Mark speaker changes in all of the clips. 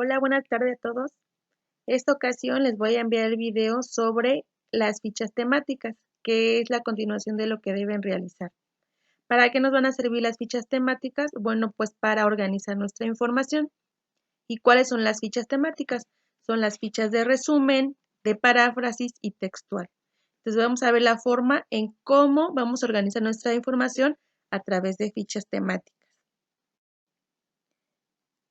Speaker 1: Hola, buenas tardes a todos. Esta ocasión les voy a enviar el video sobre las fichas temáticas, que es la continuación de lo que deben realizar. ¿Para qué nos van a servir las fichas temáticas? Bueno, pues para organizar nuestra información. ¿Y cuáles son las fichas temáticas? Son las fichas de resumen, de paráfrasis y textual. Entonces vamos a ver la forma en cómo vamos a organizar nuestra información a través de fichas temáticas.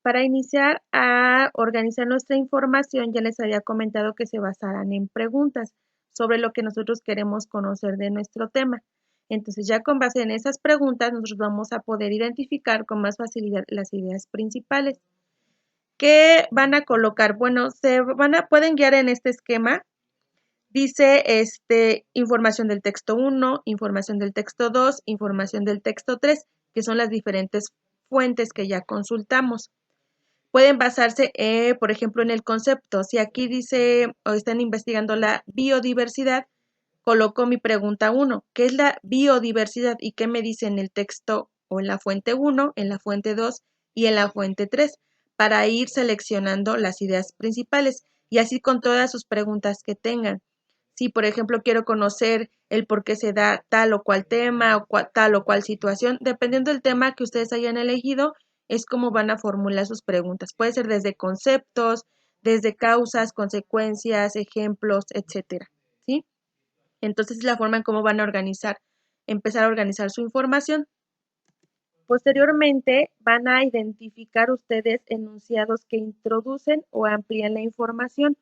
Speaker 1: Para iniciar a organizar nuestra información, ya les había comentado que se basarán en preguntas sobre lo que nosotros queremos conocer de nuestro tema. Entonces, ya con base en esas preguntas, nosotros vamos a poder identificar con más facilidad las ideas principales. ¿Qué van a colocar? Bueno, pueden guiar en este esquema. Dice información del texto 1, información del texto 2, información del texto 3, que son las diferentes fuentes que ya consultamos. Pueden basarse, por ejemplo, en el concepto. Si aquí dice o están investigando la biodiversidad, coloco mi pregunta 1, ¿qué es la biodiversidad? ¿Y qué me dice en el texto o en la fuente 1, en la fuente 2 y en la fuente 3? Para ir seleccionando las ideas principales y así con todas sus preguntas que tengan. Si, por ejemplo, quiero conocer el por qué se da tal o cual tema o tal o cual situación, dependiendo del tema que ustedes hayan elegido, es como van a formular sus preguntas. Puede ser desde conceptos, desde causas, consecuencias, ejemplos, etcétera, ¿sí? Entonces es la forma en cómo van a empezar a organizar su información. Posteriormente van a identificar ustedes enunciados que introducen o amplían la información.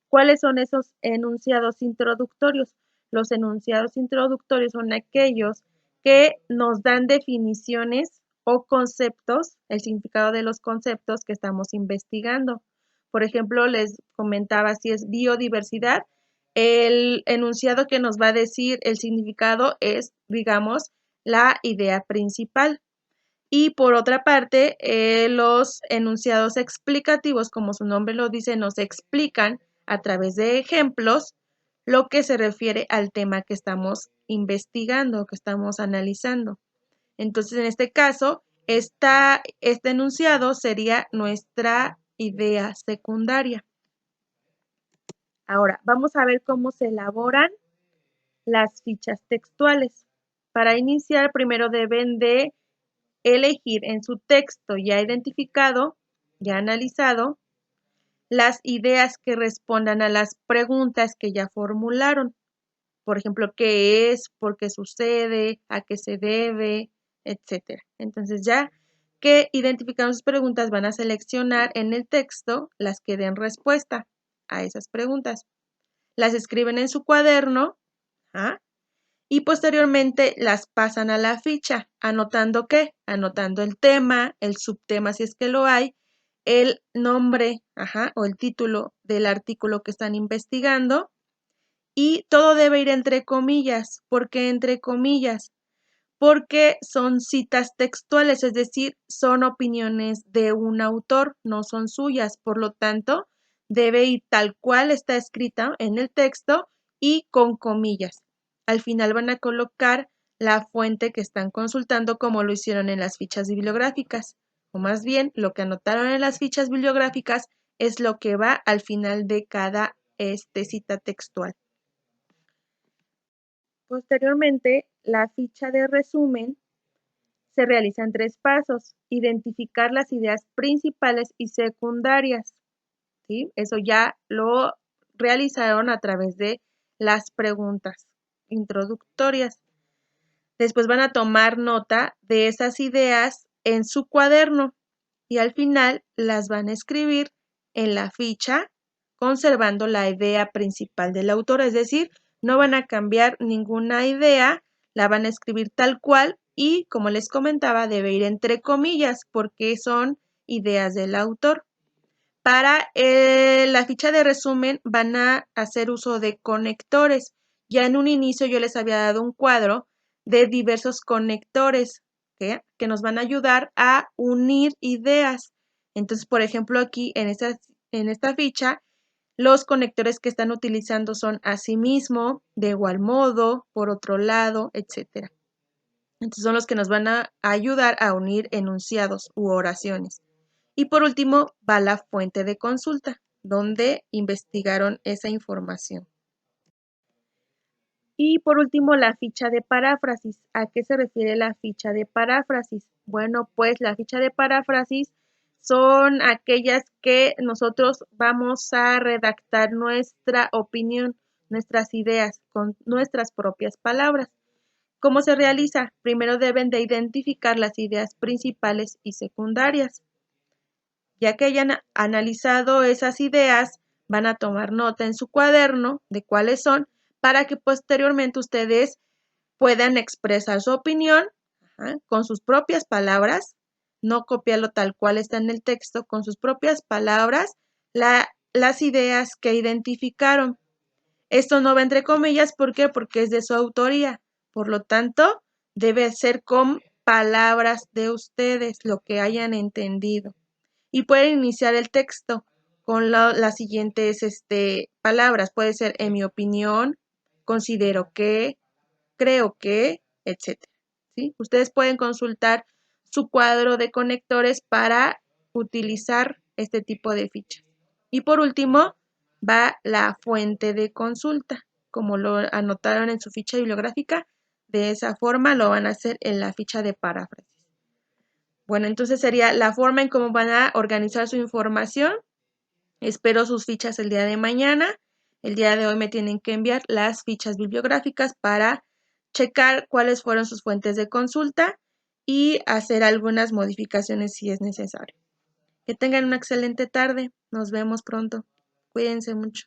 Speaker 1: ¿Cuáles son esos enunciados introductorios? Los enunciados introductorios son aquellos que nos dan definiciones o conceptos, el significado de los conceptos que estamos investigando. Por ejemplo, les comentaba si es biodiversidad, el enunciado que nos va a decir el significado es, digamos, la idea principal. Y por otra parte, los enunciados explicativos, como su nombre lo dice, nos explican a través de ejemplos lo que se refiere al tema que estamos investigando, que estamos analizando. Entonces, en este caso, este enunciado sería nuestra idea secundaria. Ahora, vamos a ver cómo se elaboran las fichas textuales. Para iniciar, primero deben de elegir en su texto ya identificado, ya analizado, las ideas que respondan a las preguntas que ya formularon. Por ejemplo, ¿qué es? ¿Por qué sucede? ¿A qué se debe? Etcétera. Entonces, ya que identificaron sus preguntas, van a seleccionar en el texto las que den respuesta a esas preguntas. Las escriben en su cuaderno, ¿ah? Y posteriormente las pasan a la ficha, anotando ¿qué? Anotando el tema, el subtema si es que lo hay, el nombre, o el título del artículo que están investigando y todo debe ir entre comillas. ¿Por qué entre comillas? Porque son citas textuales, es decir, son opiniones de un autor, no son suyas, por lo tanto, debe ir tal cual está escrita en el texto y con comillas. Al final van a colocar la fuente que están consultando como lo hicieron en las fichas bibliográficas, o más bien lo que anotaron en las fichas bibliográficas es lo que va al final de cada cita textual. Posteriormente, la ficha de resumen se realiza en 3 pasos. Identificar las ideas principales y secundarias, ¿sí? Eso ya lo realizaron a través de las preguntas introductorias. Después van a tomar nota de esas ideas en su cuaderno y al final las van a escribir en la ficha conservando la idea principal del autor, es decir, no van a cambiar ninguna idea, la van a escribir tal cual y, como les comentaba, debe ir entre comillas porque son ideas del autor. Para la ficha de resumen van a hacer uso de conectores. Ya en un inicio yo les había dado un cuadro de diversos conectores que nos van a ayudar a unir ideas. Entonces, por ejemplo, aquí en esta ficha, los conectores que están utilizando son asimismo, de igual modo, por otro lado, etcétera. Entonces son los que nos van a ayudar a unir enunciados u oraciones. Y por último va la fuente de consulta, donde investigaron esa información. Y por último, la ficha de paráfrasis. ¿A qué se refiere la ficha de paráfrasis? Bueno, pues la ficha de paráfrasis son aquellas que nosotros vamos a redactar nuestra opinión, nuestras ideas con nuestras propias palabras. ¿Cómo se realiza? Primero deben de identificar las ideas principales y secundarias. Ya que hayan analizado esas ideas, van a tomar nota en su cuaderno de cuáles son para que posteriormente ustedes puedan expresar su opinión con sus propias palabras, no copiarlo tal cual está en el texto, con sus propias palabras, las ideas que identificaron. Esto no va entre comillas, ¿por qué? Porque es de su autoría. Por lo tanto, debe ser con palabras de ustedes, lo que hayan entendido. Y pueden iniciar el texto con las siguientes palabras. Puede ser en mi opinión, considero que, creo que, etc. ¿Sí? Ustedes pueden consultar su cuadro de conectores para utilizar este tipo de fichas. Y por último, va la fuente de consulta. Como lo anotaron en su ficha bibliográfica, de esa forma lo van a hacer en la ficha de paráfrasis. Bueno, entonces sería la forma en cómo van a organizar su información. Espero sus fichas el día de mañana. El día de hoy me tienen que enviar las fichas bibliográficas para checar cuáles fueron sus fuentes de consulta y hacer algunas modificaciones si es necesario. Que tengan una excelente tarde. Nos vemos pronto. Cuídense mucho.